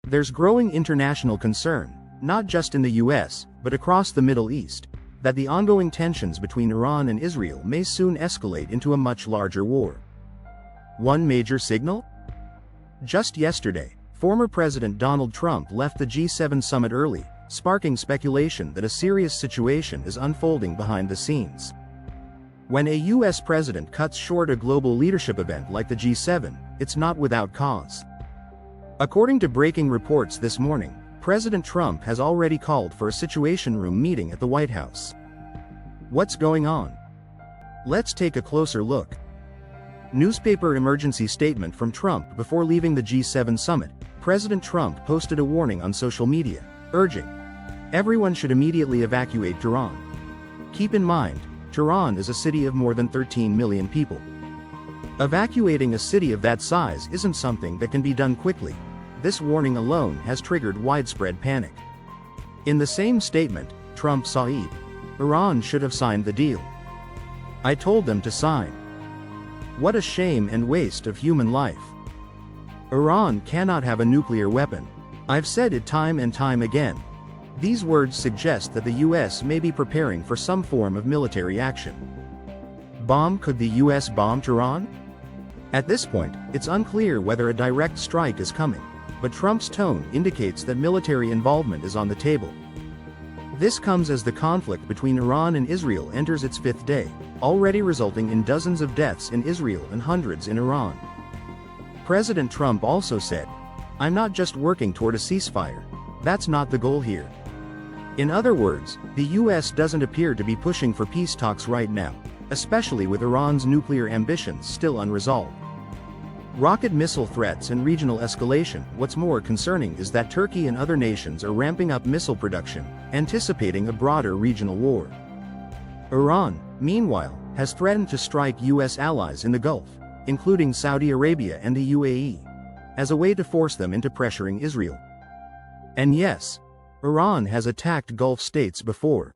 There's growing international concern, not just in the US, but across the Middle East, that the ongoing tensions between Iran and Israel may soon escalate into a much larger war. One major signal? Just yesterday, former President Donald Trump left the G7 summit early, sparking speculation that a serious situation is unfolding behind the scenes. When a US president cuts short a global leadership event like the G7, it's not without cause. According to breaking reports this morning, President Trump has already called for a Situation Room meeting at the White House. What's going on? Let's take a closer look. Newspaper emergency statement from Trump before leaving the G7 summit. President Trump posted a warning on social media, urging, "Everyone should immediately evacuate Tehran. Keep in mind, Tehran is a city of more than 13 million people. Evacuating a city of that size isn't something that can be done quickly." This warning alone has triggered widespread panic. In the same statement, Trump said, "Iran should have signed the deal. I told them to sign. What a shame and waste of human life. Iran cannot have a nuclear weapon. I've said it time and time again." These words suggest that the US may be preparing for some form of military action. Could the US bomb Tehran? At this point, it's unclear whether a direct strike is coming, but Trump's tone indicates that military involvement is on the table. This comes as the conflict between Iran and Israel enters its fifth day, already resulting in dozens of deaths in Israel and hundreds in Iran. President Trump also said, "I'm not just working toward a ceasefire. That's not the goal here." In other words, the US doesn't appear to be pushing for peace talks right now, especially with Iran's nuclear ambitions still unresolved. Rocket missile threats and regional escalation. What's more concerning is that Turkey and other nations are ramping up missile production, anticipating a broader regional war. Iran, meanwhile, has threatened to strike US allies in the Gulf, including Saudi Arabia and the UAE, as a way to force them into pressuring Israel. And yes, Iran has attacked Gulf states before.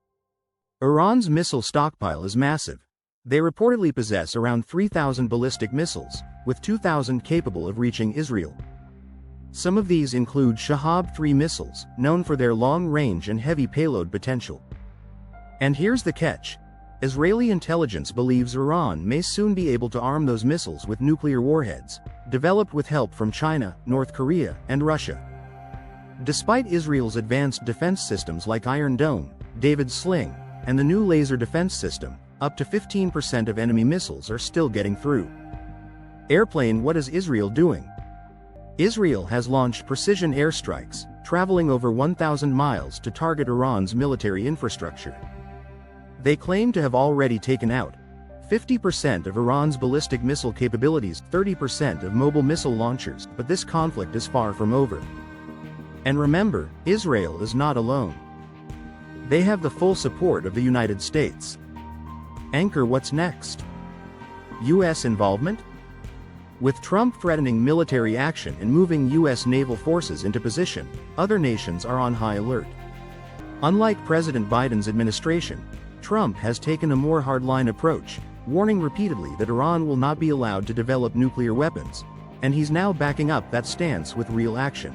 Iran's missile stockpile is massive. They reportedly possess around 3,000 ballistic missiles, with 2,000 capable of reaching Israel. Some of these include Shahab-3 missiles, known for their long range and heavy payload potential. And here's the catch. Israeli intelligence believes Iran may soon be able to arm those missiles with nuclear warheads, developed with help from China, North Korea, and Russia. Despite Israel's advanced defense systems like Iron Dome, David's Sling, and the new laser defense system, up to 15% of enemy missiles are still getting through. Airplane. What is Israel doing? Israel has launched precision airstrikes, traveling over 1,000 miles to target Iran's military infrastructure. They claim to have already taken out 50% of Iran's ballistic missile capabilities, 30% of mobile missile launchers, but this conflict is far from over. And remember, Israel is not alone. They have the full support of the United States. Anchor. What's next? US involvement? With Trump threatening military action and moving US naval forces into position, other nations are on high alert. Unlike President Biden's administration, Trump has taken a more hardline approach, warning repeatedly that Iran will not be allowed to develop nuclear weapons, and he's now backing up that stance with real action.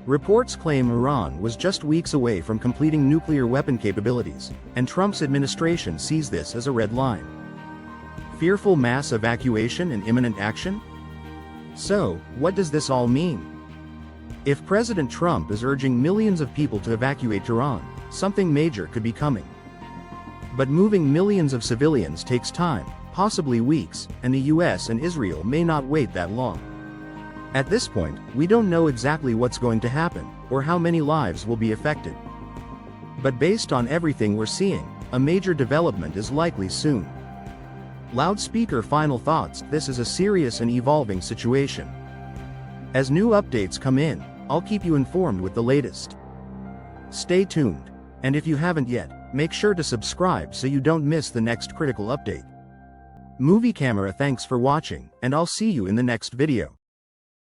Reports claim Iran was just weeks away from completing nuclear weapon capabilities, and Trump's administration sees this as a red line. Fearful mass evacuation and imminent action? So, what does this all mean? If President Trump is urging millions of people to evacuate Tehran, something major could be coming. But moving millions of civilians takes time, possibly weeks, and the US and Israel may not wait that long. At this point, we don't know exactly what's going to happen, or how many lives will be affected. But based on everything we're seeing, a major development is likely soon. Loudspeaker. Final thoughts. This is a serious and evolving situation. As new updates come in, I'll keep you informed with the latest. Stay tuned. And if you haven't yet, make sure to subscribe so you don't miss the next critical update. Movie Camera. Thanks for watching, and I'll see you in the next video.